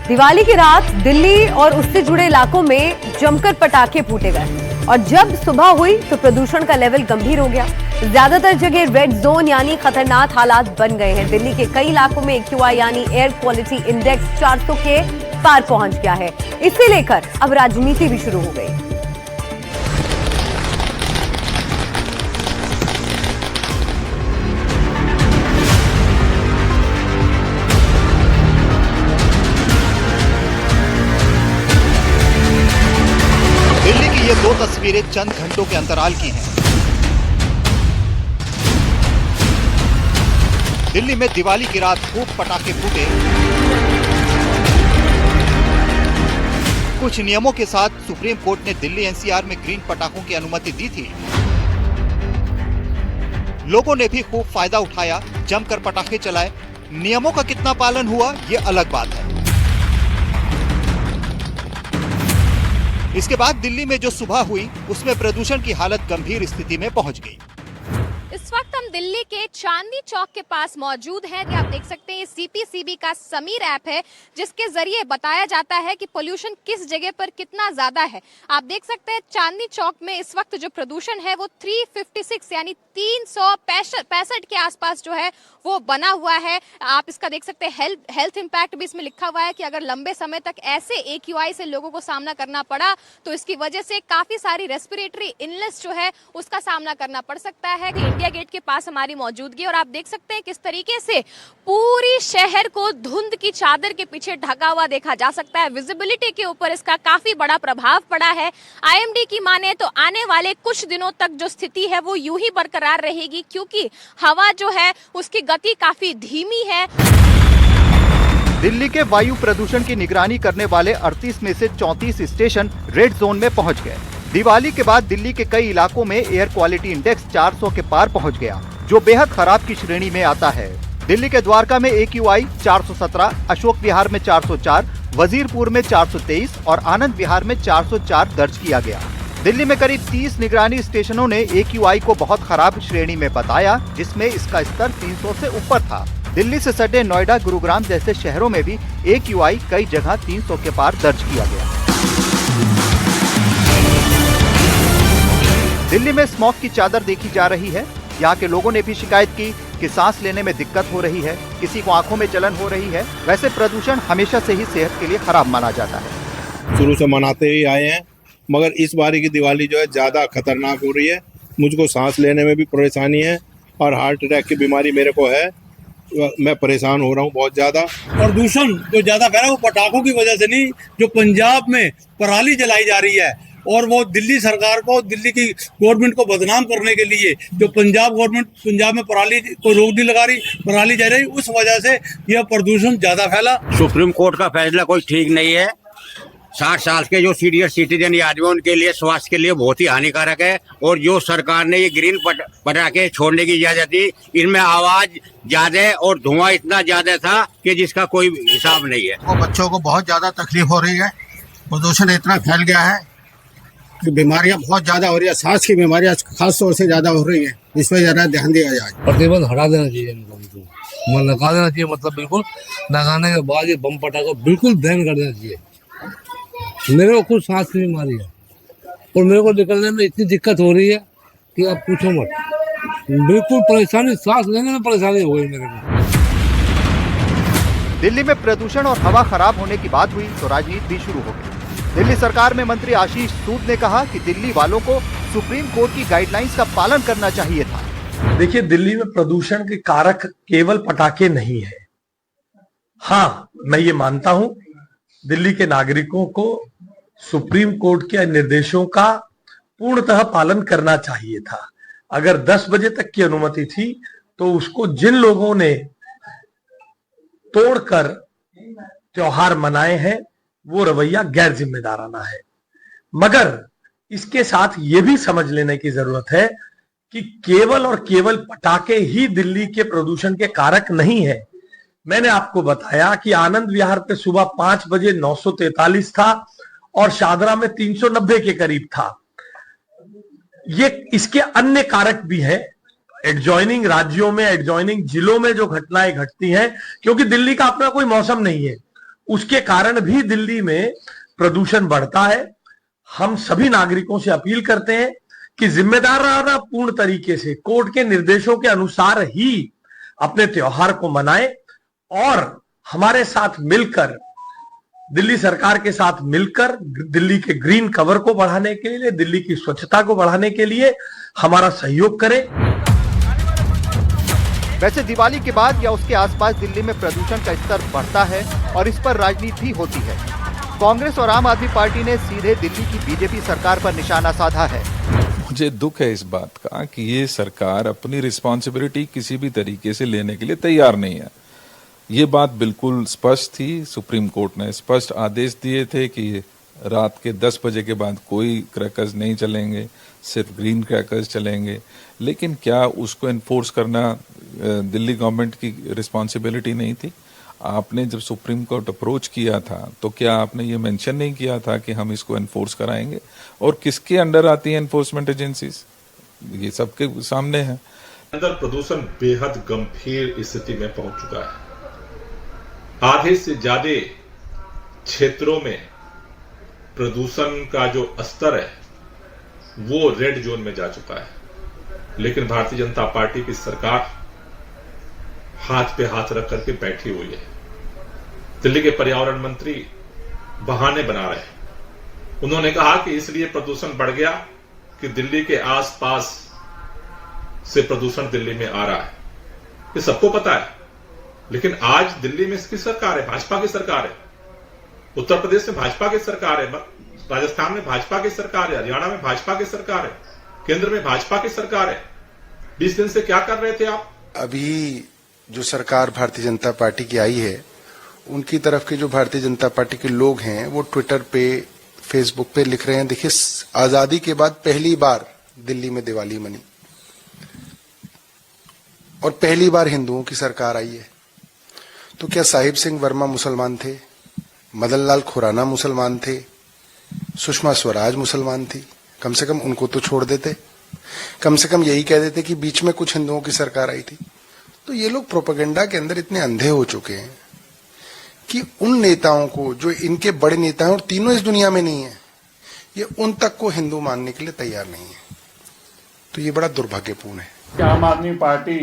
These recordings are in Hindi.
दिवाली की रात दिल्ली और उससे जुड़े इलाकों में जमकर पटाखे फूटे गए और जब सुबह हुई तो प्रदूषण का लेवल गंभीर हो गया। ज्यादातर जगह रेड जोन यानी खतरनाक हालात बन गए हैं। दिल्ली के कई इलाकों में AQI यानी एयर क्वालिटी इंडेक्स 400 के पार पहुंच गया है। इसे लेकर अब राजनीति भी शुरू हो गई। दिल्ली की ये दो तस्वीरें चंद घंटों के अंतराल की हैं। दिल्ली में दिवाली की रात खूब पटाखे फूटे। कुछ नियमों के साथ सुप्रीम कोर्ट ने दिल्ली NCR में ग्रीन पटाखों की अनुमति दी थी। लोगों ने भी खूब फायदा उठाया, जमकर पटाखे चलाए। नियमों का कितना पालन हुआ, ये अलग बात है। इसके बाद दिल्ली में जो सुबह हुई उसमें प्रदूषण की हालत गंभीर स्थिति में पहुंच गई। इस वक्त हम दिल्ली के चांदनी चौक के पास मौजूद हैं। आप देख सकते हैं CPCB का समीर ऐप है जिसके जरिए बताया जाता है कि पोल्यूशन किस जगह पर कितना ज्यादा है। आप देख सकते हैं चांदनी चौक में इस वक्त जो प्रदूषण है वो 356 यानी 365 के आसपास जो है वो बना हुआ है। आप इसका देख सकते हैं हेल्थ इम्पैक्ट भी इसमें लिखा हुआ है कि अगर लंबे समय तक ऐसे AQI से लोगों को सामना करना पड़ा तो इसकी वजह से काफी सारी रेस्पिरेटरी इलनेस जो है उसका सामना करना पड़ सकता है। इंडिया गेट के पास हमारी मौजूदगी और आप देख सकते हैं किस तरीके से पूरी शहर को धुंध की चादर के पीछे ढका हुआ देखा जा सकता है। विजिबिलिटी के ऊपर इसका काफी बड़ा प्रभाव पड़ा है। IMD की माने तो आने वाले कुछ दिनों तक जो स्थिति है वो यूं ही बरकरार रहेगी क्योंकि हवा जो है उसकी गति काफी धीमी है। दिल्ली के वायु प्रदूषण की निगरानी करने वाले 38 में से 34 स्टेशन रेड जोन में पहुंच गए। दिवाली के बाद दिल्ली के कई इलाकों में एयर क्वालिटी इंडेक्स 400 के पार पहुंच गया, जो बेहद खराब की श्रेणी में आता है। दिल्ली के द्वारका में AQI 417, अशोक विहार में 404, वजीरपुर में 423 और आनंद विहार में 404 दर्ज किया गया। दिल्ली में करीब 30 निगरानी स्टेशनों ने AQI को बहुत खराब श्रेणी में बताया, जिसमें इसका स्तर 300 से ऊपर था। दिल्ली से सटे नोएडा, गुरुग्राम जैसे शहरों में भी AQI कई जगह 300 के पार दर्ज किया गया। दिल्ली में स्मॉग की चादर देखी जा रही है। यहाँ के लोगों ने भी शिकायत की कि सांस लेने में दिक्कत हो रही है, किसी को आंखों में जलन हो रही है। वैसे प्रदूषण हमेशा से ही सेहत के लिए खराब माना जाता है। शुरू से मनाते ही आए हैं, मगर इस बारी की दिवाली जो है ज्यादा खतरनाक हो रही है। मुझको सांस लेने में भी परेशानी है और हार्ट अटैक की बीमारी मेरे को है। मैं परेशान हो रहा हूँ बहुत ज्यादा। प्रदूषण जो ज्यादा फैला वो पटाखों की वजह से नहीं, जो पंजाब में पराली जलाई जा रही है और वो दिल्ली सरकार को, दिल्ली की गवर्नमेंट को बदनाम करने के लिए जो पंजाब गवर्नमेंट पंजाब में पराली को रोक नहीं लगा रही, पराली जा रही, उस वजह से यह प्रदूषण ज्यादा फैला। सुप्रीम कोर्ट का फैसला कोई ठीक नहीं है। 60 साल के जो सीनियर सिटीजन आदमी उनके लिए स्वास्थ्य के लिए बहुत ही हानिकारक है। और जो सरकार ने ये ग्रीन पटाखे छोड़ने की इजाजत दी, इनमें आवाज ज्यादा और धुआं इतना ज्यादा था कि जिसका कोई हिसाब नहीं है। और बच्चों को बहुत ज्यादा तकलीफ हो रही है। प्रदूषण इतना फैल गया है कि बीमारियां बहुत ज्यादा हो रही है। सांस की बीमारियां खास तौर से ज्यादा हो रही है। इस पर ज्यादा ध्यान दिया जाए। प्रतिबंध हटा देना चाहिए इनको, लगा देना चाहिए। मतलब बिल्कुल लगाने के बाद ये बम पटाखा बिल्कुल बैन कर देना चाहिए। मेरे को खुद सांस की बीमारी है और मेरे को निकलने में इतनी दिक्कत हो रही है कि आप पूछो मत। बिल्कुल परेशानी, सांस लेने में परेशानी हो गई मेरे को। दिल्ली में प्रदूषण और हवा खराब होने की बात हुई तो राजनीति भी शुरू हो गई। दिल्ली सरकार में मंत्री आशीष सूद ने कहा कि दिल्ली वालों को सुप्रीम कोर्ट की गाइडलाइंस का पालन करना चाहिए था। देखिए, दिल्ली में प्रदूषण के कारक केवल पटाखे नहीं है। हाँ, मैं ये मानता हूं दिल्ली के नागरिकों को सुप्रीम कोर्ट के निर्देशों का पूर्णतः पालन करना चाहिए था। अगर 10 बजे तक की अनुमति थी तो उसको जिन लोगों ने तोड़कर त्योहार मनाए हैं वो रवैया गैर जिम्मेदाराना है। मगर इसके साथ ये भी समझ लेने की जरूरत है कि केवल और केवल पटाखे ही दिल्ली के प्रदूषण के कारक नहीं है। मैंने आपको बताया कि आनंद विहार पे सुबह 5 बजे 943 था और शादरा में 390 के करीब था। ये इसके अन्य कारक भी हैं। एडजॉइनिंग राज्यों में, एडजॉइनिंग जिलों में जो घटनाएं घटती हैं, क्योंकि दिल्ली का अपना कोई मौसम नहीं है। उसके कारण भी दिल्ली में प्रदूषण बढ़ता है। हम सभी नागरिकों से अपील करते हैं कि जिम्मेदाराना पूर्ण तरीके से कोर्ट के निर्देशों के अनुसार ही अपने त्योहार को मनाएं और हमारे साथ मिलकर, दिल्ली सरकार के साथ मिलकर दिल्ली के ग्रीन कवर को बढ़ाने के लिए, दिल्ली की स्वच्छता को बढ़ाने के लिए हमारा सहयोग करें। वैसे दिवाली के बाद या उसके आसपास दिल्ली में प्रदूषण का स्तर बढ़ता है और इस पर राजनीति भी होती है। कांग्रेस और आम आदमी पार्टी ने सीधे दिल्ली की बीजेपी सरकार पर निशाना साधा है। मुझे दुख है इस बात का कि ये सरकार अपनी रिस्पॉन्सिबिलिटी किसी भी तरीके से लेने के लिए तैयार नहीं है। ये बात बिल्कुल स्पष्ट थी। सुप्रीम कोर्ट ने स्पष्ट आदेश दिए थे कि रात के 10 बजे के बाद कोई क्रैकर्स नहीं चलेंगे, सिर्फ ग्रीन क्रैकर्स चलेंगे। लेकिन क्या उसको एनफोर्स करना दिल्ली गवर्नमेंट की रिस्पॉन्सिबिलिटी नहीं थी? आपने जब सुप्रीम कोर्ट अप्रोच किया था तो क्या आपने ये मेंशन नहीं किया था कि हम इसको एनफोर्स कराएंगे? और किसके अंडर आती है एनफोर्समेंट एजेंसीज? ये सबके सामने है। अंदर प्रदूषण बेहद गंभीर स्थिति में पहुंच चुका है। आधे से ज्यादा क्षेत्रों में प्रदूषण का जो स्तर है वो रेड जोन में जा चुका है। लेकिन भारतीय जनता पार्टी की सरकार हाथ पे हाथ रख करके बैठी हुई है। दिल्ली के पर्यावरण मंत्री बहाने बना रहे हैं। उन्होंने कहा कि इसलिए प्रदूषण बढ़ गया कि दिल्ली के आसपास से प्रदूषण दिल्ली में आ रहा है। ये सबको पता है। लेकिन आज दिल्ली में इसकी सरकार है, भाजपा की सरकार है। उत्तर प्रदेश में भाजपा की सरकार है, राजस्थान में भाजपा की सरकार है, हरियाणा में भाजपा की सरकार है, केंद्र में भाजपा की सरकार है। 20 दिन से क्या कर रहे थे आप? अभी जो सरकार भारतीय जनता पार्टी की आई है, उनकी तरफ के जो भारतीय जनता पार्टी के लोग हैं वो ट्विटर पे, फेसबुक पे लिख रहे हैं, देखिए आजादी के बाद पहली बार दिल्ली में दिवाली मनी और पहली बार हिंदुओं की सरकार आई है। तो क्या साहिब सिंह वर्मा मुसलमान थे? मदन लाल खुराना मुसलमान थे? सुषमा स्वराज मुसलमान थी? कम से कम उनको तो छोड़ देते। कम से कम यही कह देते कि बीच में कुछ हिंदुओं की सरकार आई थी। तो ये लोग प्रोपेगेंडा के अंदर इतने अंधे हो चुके हैं कि उन नेताओं को, जो इनके बड़े नेता हैं और तीनों इस दुनिया में नहीं है, ये उन तक को हिंदू मानने के लिए तैयार नहीं है। तो ये बड़ा दुर्भाग्यपूर्ण है। आम आदमी पार्टी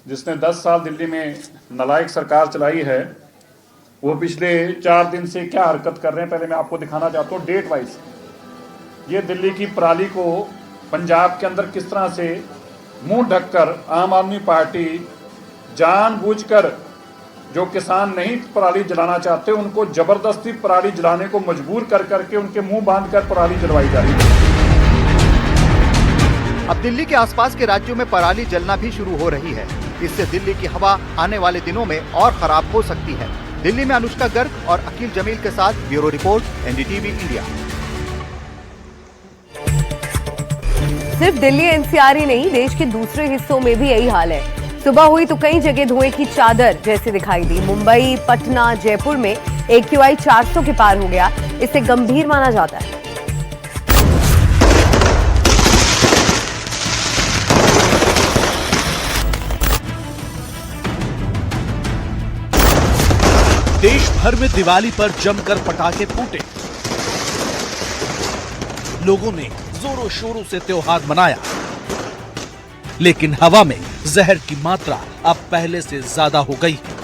जिसने 10 साल दिल्ली में नालायक सरकार चलाई है, वो पिछले 4 दिन से क्या हरकत कर रहे हैं पहले मैं आपको दिखाना चाहता हूँ डेट वाइज। ये दिल्ली की पराली को पंजाब के अंदर किस तरह से मुंह ढककर आम आदमी पार्टी जानबूझकर जो किसान नहीं पराली जलाना चाहते उनको जबरदस्ती पराली जलाने को मजबूर कर करके उनके मुंह बांधकर पराली जलवाई जा रही है। अब दिल्ली के आसपास के राज्यों में पराली जलना भी शुरू हो रही है। इससे दिल्ली की हवा आने वाले दिनों में और खराब हो सकती है। दिल्ली में अनुष्का गर्ग और अकील जमील के साथ ब्यूरो रिपोर्ट, एनडीटीवी इंडिया। सिर्फ दिल्ली एनसीआर ही नहीं, देश के दूसरे हिस्सों में भी यही हाल है। सुबह हुई तो कई जगह धुएं की चादर जैसे दिखाई दी। मुंबई, पटना, जयपुर में AQI 400 के पार हो गया। इसे गंभीर माना जाता है। देश भर में दिवाली पर जमकर पटाखे फूटे। लोगों ने जोरों शोरों से त्योहार मनाया, लेकिन हवा में जहर की मात्रा अब पहले से ज्यादा हो गई है।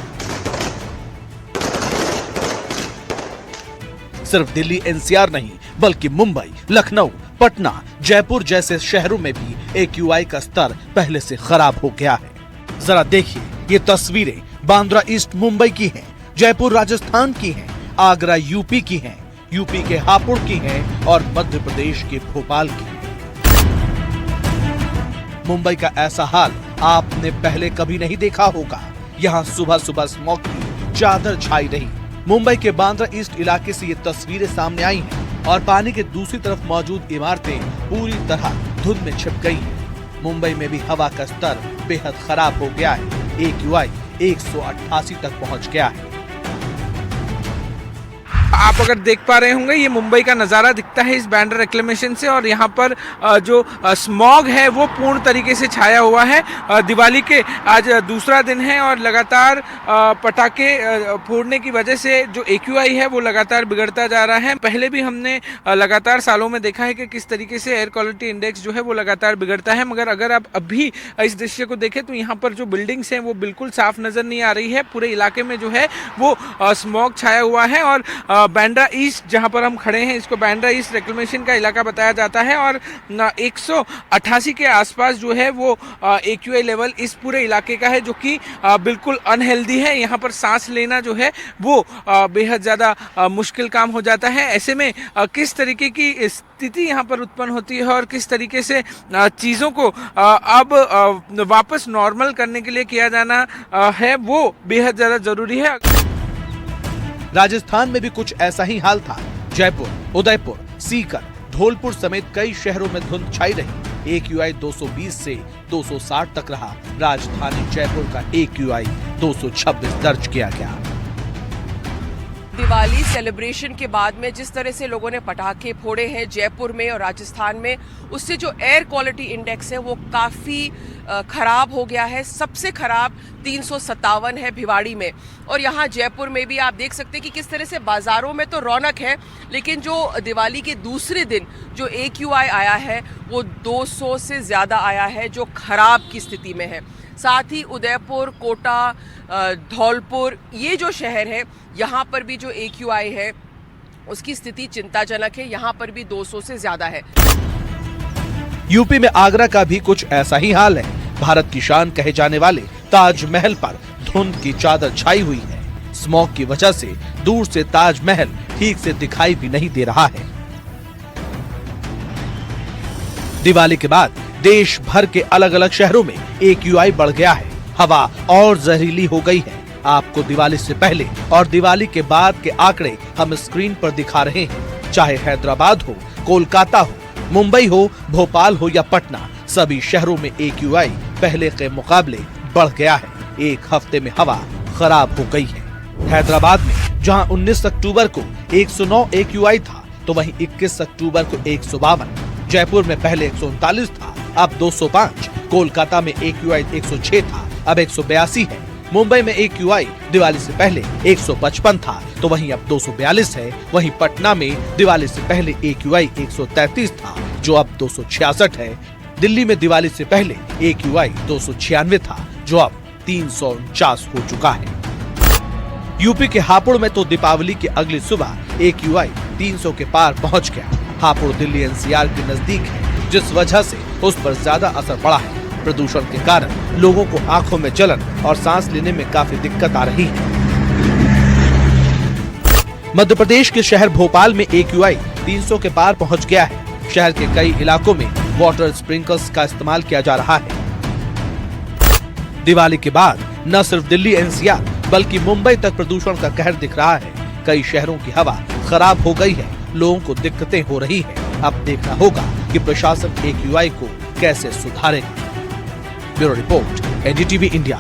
सिर्फ दिल्ली एनसीआर नहीं, बल्कि मुंबई, लखनऊ, पटना, जयपुर जैसे शहरों में भी AQI का स्तर पहले से खराब हो गया है। जरा देखिए, ये तस्वीरें बांद्रा ईस्ट मुंबई की हैं, जयपुर राजस्थान की हैं, आगरा यूपी की हैं, यूपी के हापुड़ की हैं और मध्य प्रदेश के भोपाल की हैं। मुंबई का ऐसा हाल आपने पहले कभी नहीं देखा होगा। यहाँ सुबह सुबह स्मॉग की चादर छाई रही। मुंबई के बांद्रा ईस्ट इलाके से ये तस्वीरें सामने आई हैं और पानी के दूसरी तरफ मौजूद इमारतें पूरी तरह धुंध में छिप गई हैं। मुंबई में भी हवा का स्तर बेहद खराब हो गया है। AQI 188 तक पहुंच गया है। आप अगर देख पा रहे होंगे, ये मुंबई का नज़ारा दिखता है इस बैंड्रा रिक्लेमेशन से। और यहाँ पर जो स्मॉग है वो पूर्ण तरीके से छाया हुआ है। दिवाली के आज दूसरा दिन है और लगातार पटाखे फोड़ने की वजह से जो AQI है वो लगातार बिगड़ता जा रहा है। पहले भी हमने लगातार सालों में देखा है कि किस तरीके से एयर क्वालिटी इंडेक्स जो है वो लगातार बिगड़ता है, मगर अगर आप अभी इस दृश्य को देखें तो यहाँ पर जो बिल्डिंग्स हैं वो बिल्कुल साफ नज़र नहीं आ रही है। पूरे इलाके में जो है वो स्मॉग छाया हुआ है। और बैंड्रा ईस्ट जहाँ पर हम खड़े हैं, इसको बैंड्रा ईस्ट रिक्लेमेशन का इलाका बताया जाता है। और 188 के आसपास जो है वो AQI लेवल इस पूरे इलाके का है, जो कि बिल्कुल अनहेल्दी है। यहाँ पर सांस लेना जो है वो बेहद ज़्यादा मुश्किल काम हो जाता है। ऐसे में किस तरीके की स्थिति यहाँ पर उत्पन्न होती है और किस तरीके से चीज़ों को अब वापस नॉर्मल करने के लिए किया जाना है वो बेहद ज़्यादा ज़रूरी है। राजस्थान में भी कुछ ऐसा ही हाल था। जयपुर, उदयपुर, सीकर, धौलपुर समेत कई शहरों में धुंध छाई रही। AQI 220 से 260 तक रहा। राजधानी जयपुर का AQI 226 दर्ज किया गया। दिवाली सेलिब्रेशन के बाद में जिस तरह से लोगों ने पटाखे फोड़े हैं जयपुर में और राजस्थान में, उससे जो एयर क्वालिटी इंडेक्स है वो काफ़ी खराब हो गया है। सबसे खराब 357 है भिवाड़ी में। और यहाँ जयपुर में भी आप देख सकते हैं कि किस तरह से बाज़ारों में तो रौनक है, लेकिन जो दिवाली के दूसरे दिन जो AQI आया है वो 200 से ज़्यादा आया है, जो खराब की स्थिति में है। साथ ही उदयपुर, कोटा, धौलपुर, ये जो शहर है यहाँ पर भी जो AQI है उसकी स्थिति चिंताजनक है। यहाँ पर भी 200 से ज़्यादा है। यूपी में आगरा का भी कुछ ऐसा ही हाल है। भारत की शान कहे जाने वाले ताजमहल पर धुंध की चादर छाई हुई है। स्मॉग की वजह से दूर से ताजमहल ठीक से दिखाई भी नहीं दे रहा है। दिवाली के बाद देश भर के अलग अलग शहरों में AQI बढ़ गया है। हवा और जहरीली हो गई है। आपको दिवाली से पहले और दिवाली के बाद के आंकड़े हम स्क्रीन पर दिखा रहे हैं। चाहे हैदराबाद हो, कोलकाता हो, मुंबई हो, भोपाल हो या पटना, सभी शहरों में AQI पहले के मुकाबले बढ़ गया है। एक हफ्ते में हवा खराब हो गई है। हैदराबाद में जहां 19 अक्टूबर को 109 AQI था, तो वहीं 21 अक्टूबर को 152। जयपुर में पहले 139 था, अब 205। कोलकाता में AQI 106 था, अब 182 है। मुंबई में AQI दिवाली से पहले 155 था, तो वहीं अब 242 है। वहीं पटना में दिवाली से पहले AQI 133 था, जो अब 266 है। दिल्ली में दिवाली से पहले AQI 296 था, जो अब 349 हो चुका है। यूपी के हापुड़ में तो दीपावली की अगली सुबह AQI 300 के पार पहुंच गया। हापुड़ दिल्ली NCR के नजदीक है, जिस वजह से उस पर ज्यादा असर पड़ा है। प्रदूषण के कारण लोगों को आंखों में जलन और सांस लेने में काफी दिक्कत आ रही है। मध्य प्रदेश के शहर भोपाल में AQI 300 के पार पहुंच गया है। शहर के कई इलाकों में वाटर स्प्रिंकलर्स का इस्तेमाल किया जा रहा है। दिवाली के बाद न सिर्फ दिल्ली NCR बल्कि मुंबई तक प्रदूषण का कहर दिख रहा है। कई शहरों की हवा खराब हो गई है, लोगों को दिक्कतें हो रही है। अब देखना होगा कि प्रशासन AQI को कैसे सुधारेगा। Bureau report, NDTV India.